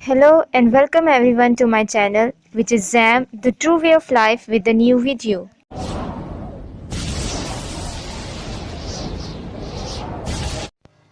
Hello and welcome everyone to my channel, which is Zam, the true way of life, with a new video.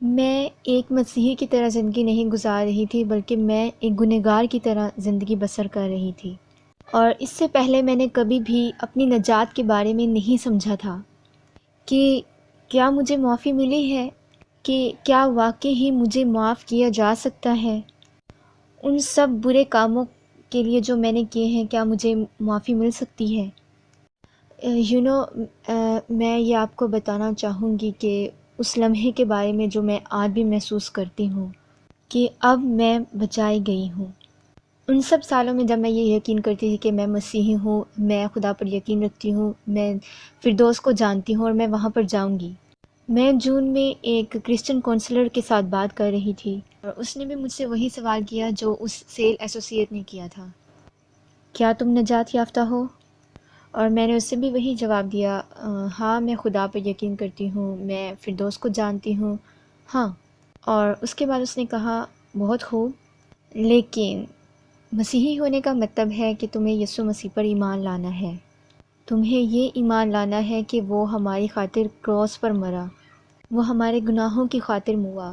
میں ایک مسیحی کی طرح زندگی نہیں گزار رہی تھی، بلکہ میں ایک گنہگار کی طرح زندگی بسر کر رہی تھی، اور اس سے پہلے میں نے کبھی بھی اپنی نجات کے بارے میں نہیں سمجھا تھا کہ کیا مجھے معافی ملی ہے، کہ کیا واقعی ہی مجھے معاف کیا جا سکتا ہے ان سب برے کاموں کے لیے جو میں نے کیے ہیں، کیا مجھے معافی مل سکتی ہے؟ یو نو میں یہ آپ کو بتانا چاہوں گی کہ اس لمحے کے بارے میں جو میں آج بھی محسوس کرتی ہوں کہ اب میں بچائی گئی ہوں۔ ان سب سالوں میں جب میں یہ یقین کرتی تھی کہ میں مسیحی ہوں، میں خدا پر یقین رکھتی ہوں، میں فردوس کو جانتی ہوں اور میں وہاں پر جاؤں گی، میں جون میں ایک کرسچن کونسلر کے ساتھ بات کر رہی تھی، اور اس نے بھی مجھ سے وہی سوال کیا جو اس سیل ایسوسیٹ نے کیا تھا، کیا تم نجات یافتہ ہو؟ اور میں نے اس سے بھی وہی جواب دیا، ہاں میں خدا پر یقین کرتی ہوں، میں فردوس کو جانتی ہوں، ہاں۔ اور اس کے بعد اس نے کہا، بہت خوب، لیکن مسیحی ہونے کا مطلب ہے کہ تمہیں یسوع مسیح پر ایمان لانا ہے، تمہیں یہ ایمان لانا ہے کہ وہ ہماری خاطر کراس پر مرا، وہ ہمارے گناہوں کی خاطر موا،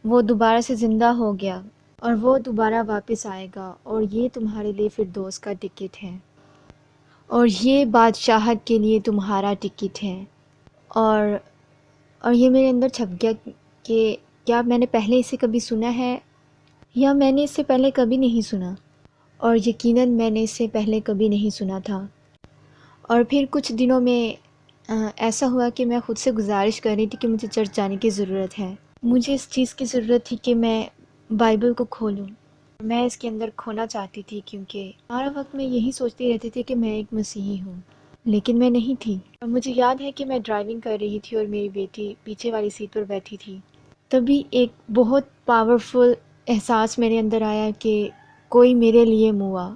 وہ دوبارہ سے زندہ ہو گیا، اور وہ دوبارہ واپس آئے گا، اور یہ تمہارے لیے فردوس کا ٹکٹ ہے، اور یہ بادشاہت کے لیے تمہارا ٹکٹ ہے۔ اور یہ میرے اندر چھپ گیا کہ کیا میں نے پہلے اسے کبھی سنا ہے، یا میں نے اس سے پہلے کبھی نہیں سنا، اور یقیناً میں نے اس سے پہلے کبھی نہیں سنا تھا۔ اور پھر کچھ دنوں میں ایسا ہوا کہ میں خود سے گزارش کر رہی تھی کہ مجھے چرچ جانے کی ضرورت ہے، مجھے اس چیز کی ضرورت تھی کہ میں بائبل کو کھولوں، میں اس کے اندر کھونا چاہتی تھی، کیونکہ ہر وقت میں یہی سوچتی رہتی تھی کہ میں ایک مسیحی ہوں، لیکن میں نہیں تھی۔ اور مجھے یاد ہے کہ میں ڈرائیونگ کر رہی تھی اور میری بیٹی پیچھے والی سیٹ پر بیٹھی تھی، تبھی ایک بہت پاورفل احساس میرے اندر آیا کہ کوئی میرے لیے موا،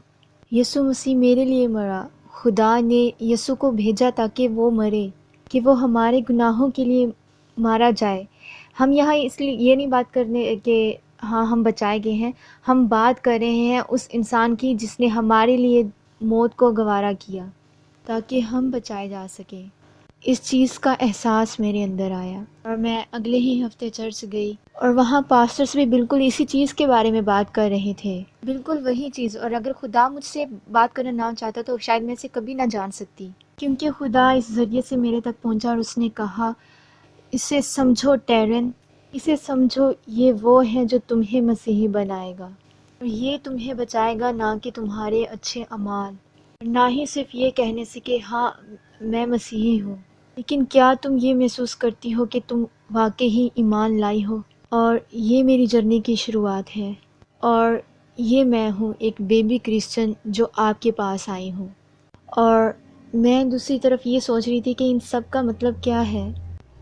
یسوع مسیح میرے لیے مرا، خدا نے یسوع کو بھیجا تاکہ وہ مرے، کہ وہ ہمارے گناہوں کے لیے مارا جائے۔ ہم یہاں اس لیے یہ نہیں بات کرنے کہ ہاں ہم بچائے گئے ہیں، ہم بات کر رہے ہیں اس انسان کی جس نے ہمارے لیے موت کو گوارا کیا تاکہ ہم بچائے جا سکیں۔ اس چیز کا احساس میرے اندر آیا، اور میں اگلے ہی ہفتے چرچ گئی، اور وہاں پاسٹرز بھی بالکل اسی چیز کے بارے میں بات کر رہے تھے، بالکل وہی چیز۔ اور اگر خدا مجھ سے بات کرنا نہ چاہتا تو شاید میں اسے کبھی نہ جان سکتی، کیونکہ خدا اس ذریعے سے میرے تک پہنچا، اور اس نے کہا، اسے سمجھو ٹیرن، اسے سمجھو، یہ وہ ہے جو تمہیں مسیحی بنائے گا، اور یہ تمہیں بچائے گا نہ کہ تمہارے اچھے اعمال، نہ ہی صرف یہ کہنے سے کہ ہاں میں مسیحی ہوں، لیکن کیا تم یہ محسوس کرتی ہو کہ تم واقعی ہی ایمان لائی ہو؟ اور یہ میری جرنی کی شروعات ہے، اور یہ میں ہوں ایک بیبی کرسچن جو آپ کے پاس آئی ہوں، اور میں دوسری طرف یہ سوچ رہی تھی کہ ان سب کا مطلب کیا ہے؟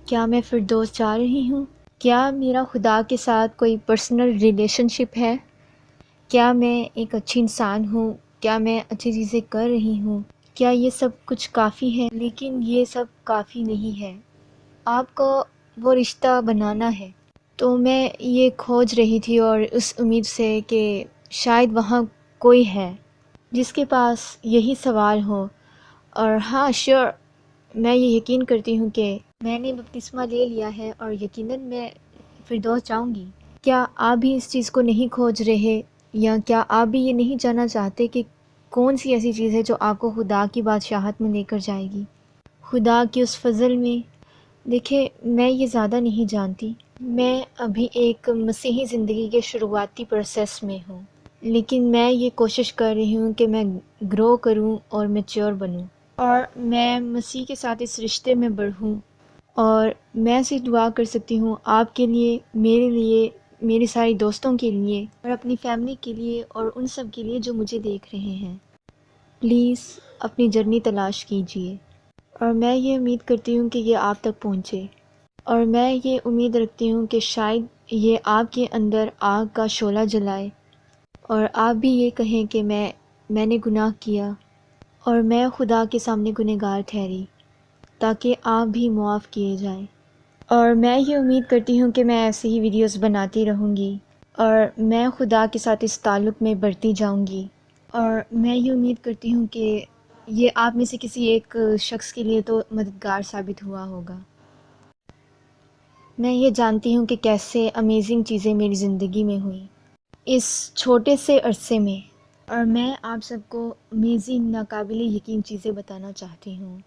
کیا میں فردوس جا رہی ہوں؟ کیا میرا خدا کے ساتھ کوئی پرسنل ریلیشن شپ ہے؟ کیا میں ایک اچھی انسان ہوں؟ کیا میں اچھی چیزیں کر رہی ہوں؟ کیا یہ سب کچھ کافی ہے؟ لیکن یہ سب کافی نہیں ہے، آپ کو وہ رشتہ بنانا ہے۔ تو میں یہ کھوج رہی تھی، اور اس امید سے کہ شاید وہاں کوئی ہے جس کے پاس یہی سوال ہو۔ اور ہاں شیور، میں یہ یقین کرتی ہوں کہ میں نے بپتسمہ لے لیا ہے، اور یقیناً میں فردوس جاؤں گی۔ کیا آپ بھی اس چیز کو نہیں کھوج رہے، یا کیا آپ بھی یہ نہیں جاننا چاہتے کہ کون سی ایسی چیز ہے جو آپ کو خدا کی بادشاہت میں لے کر جائے گی، خدا کی اس فضل میں؟ دیکھیں، میں یہ زیادہ نہیں جانتی، میں ابھی ایک مسیحی زندگی کے شروعاتی پروسیس میں ہوں، لیکن میں یہ کوشش کر رہی ہوں کہ میں گرو کروں اور میچور بنوں، اور میں مسیح کے ساتھ اس رشتے میں بڑھوں۔ اور میں صرف دعا کر سکتی ہوں آپ کے لیے، میرے لیے، میری ساری دوستوں کے لیے، اور اپنی فیملی کے لیے، اور ان سب کے لیے جو مجھے دیکھ رہے ہیں۔ پلیز اپنی جرنی تلاش کیجئے، اور میں یہ امید کرتی ہوں کہ یہ آپ تک پہنچے، اور میں یہ امید رکھتی ہوں کہ شاید یہ آپ کے اندر آگ کا شعلہ جلائے، اور آپ بھی یہ کہیں کہ میں نے گناہ کیا، اور میں خدا کے سامنے گنہگار ٹھہری، تاکہ آپ بھی معاف کیے جائیں۔ اور میں یہ امید کرتی ہوں کہ میں ایسی ہی ویڈیوز بناتی رہوں گی، اور میں خدا کے ساتھ اس تعلق میں بڑھتی جاؤں گی، اور میں یہ امید کرتی ہوں کہ یہ آپ میں سے کسی ایک شخص کے لیے تو مددگار ثابت ہوا ہوگا۔ میں یہ جانتی ہوں کہ کیسے امیزنگ چیزیں میری زندگی میں ہوئیں اس چھوٹے سے عرصے میں، اور میں آپ سب کو امیزنگ ناقابل یقین چیزیں بتانا چاہتی ہوں۔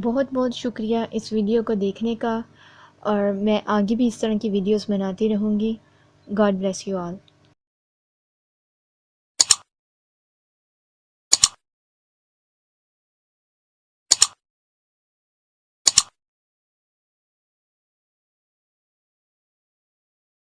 بہت بہت شکریہ اس ویڈیو کو دیکھنے کا، اور میں آگے بھی اس طرح کی ویڈیوز بناتی رہوں گی۔ God bless you all.